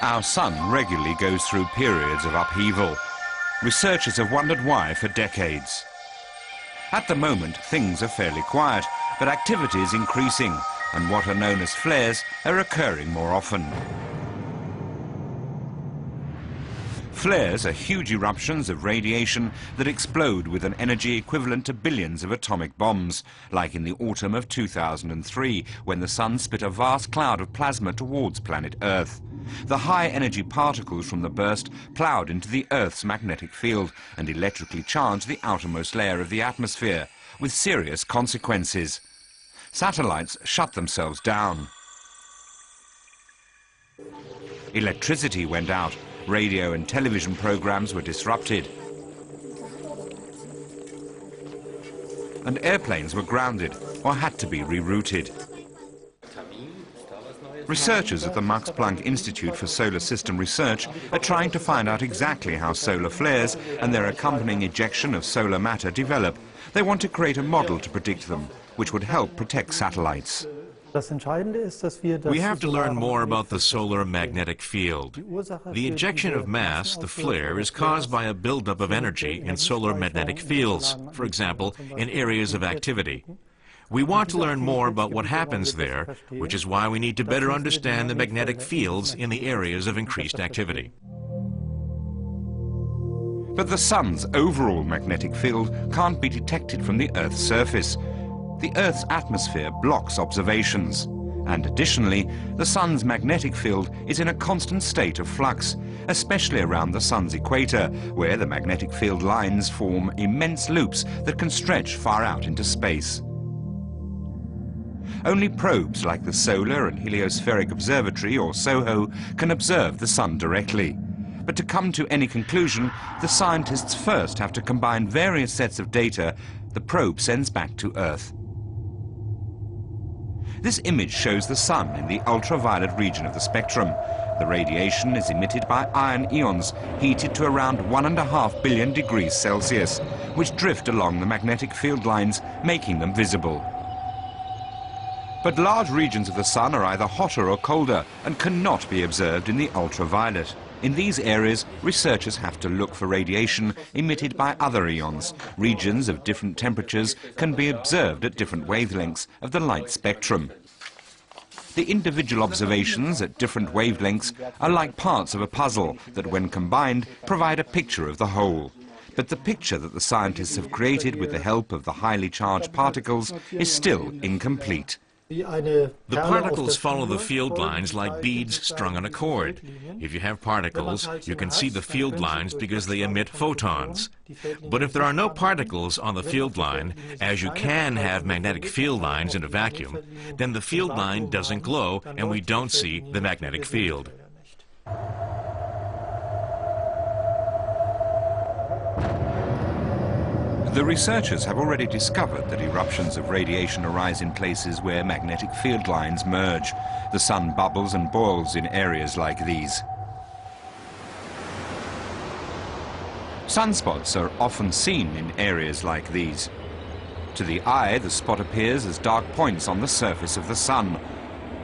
Our sun regularly goes through periods of upheaval. Researchers have wondered why for decades. At the moment, things are fairly quiet, but activity is increasing, and what are known as flares are occurring more often. Flares are huge eruptions of radiation that explode with an energy equivalent to billions of atomic bombs, like in the autumn of 2003, when the sun spit a vast cloud of plasma towards planet Earth. The high-energy particles from the burst ploughed into the Earth's magnetic field and electrically charged the outermost layer of the atmosphere, with serious consequences. Satellites shut themselves down. Electricity went out. Radio and television programs were disrupted. And airplanes were grounded or had to be rerouted. Researchers at the Max Planck Institute for Solar System Research are trying to find out exactly how solar flares and their accompanying ejection of solar matter develop. They want to create a model to predict them, which would help protect satellites. We have to learn more about the solar magnetic field. The ejection of mass, the flare, is caused by a buildup of energy in solar magnetic fields, for example, in areas of activity. We want to learn more about what happens there, which is why we need to better understand the magnetic fields in the areas of increased activity. But the sun's overall magnetic field can't be detected from the Earth's surface. The Earth's atmosphere blocks observations. And additionally, the sun's magnetic field is in a constant state of flux, especially around the sun's equator, where the magnetic field lines form immense loops that can stretch far out into space. Only probes like the Solar and Heliospheric Observatory, or SOHO, can observe the sun directly. But to come to any conclusion, the scientists first have to combine various sets of data the probe sends back to Earth. This image shows the sun in the ultraviolet region of the spectrum. The radiation is emitted by iron ions heated to around 1.5 billion degrees Celsius, which drift along the magnetic field lines, making them visible. But large regions of the sun are either hotter or colder and cannot be observed in the ultraviolet. In these areas, researchers have to look for radiation emitted by other ions. Regions of different temperatures can be observed at different wavelengths of the light spectrum. The individual observations at different wavelengths are like parts of a puzzle that, when combined, provide a picture of the whole. But the picture that the scientists have created with the help of the highly charged particles is still incomplete. The particles follow the field lines like beads strung on a cord. If you have particles, you can see the field lines because they emit photons. But if there are no particles on the field line, as you can have magnetic field lines in a vacuum, then the field line doesn't glow and we don't see the magnetic field. The researchers have already discovered that eruptions of radiation arise in places where magnetic field lines merge. The sun bubbles and boils in areas like these. Sunspots are often seen in areas like these. To the eye, the spot appears as dark points on the surface of the sun.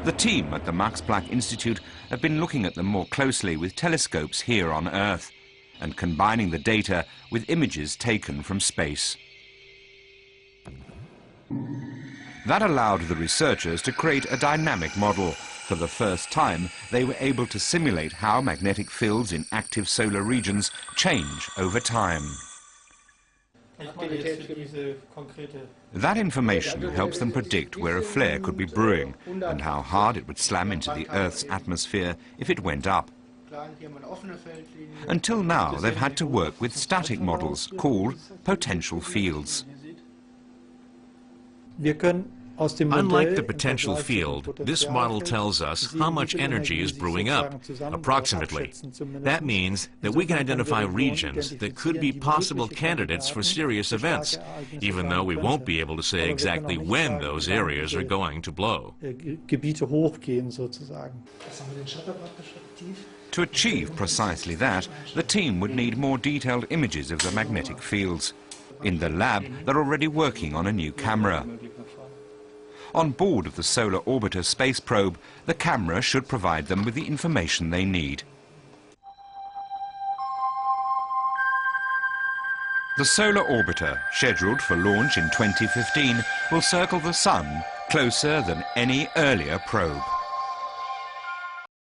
The team at the Max Planck Institute have been looking at them more closely with telescopes here on Earth, and combining the data with images taken from space. That allowed the researchers to create a dynamic model. For the first time, they were able to simulate how magnetic fields in active solar regions change over time. That information helps them predict where a flare could be brewing and how hard it would slam into the Earth's atmosphere if it went up. Until now, they've had to work with static models called potential fields. Unlike the potential field, this model tells us how much energy is brewing up, approximately. That means that we can identify regions that could be possible candidates for serious events, even though we won't be able to say exactly when those areas are going to blow. To achieve precisely that, the team would need more detailed images of the magnetic fields. In the lab, they're already working on a new camera. On board of the Solar Orbiter space probe, the camera should provide them with the information they need. The Solar Orbiter, scheduled for launch in 2015, will circle the Sun closer than any earlier probe.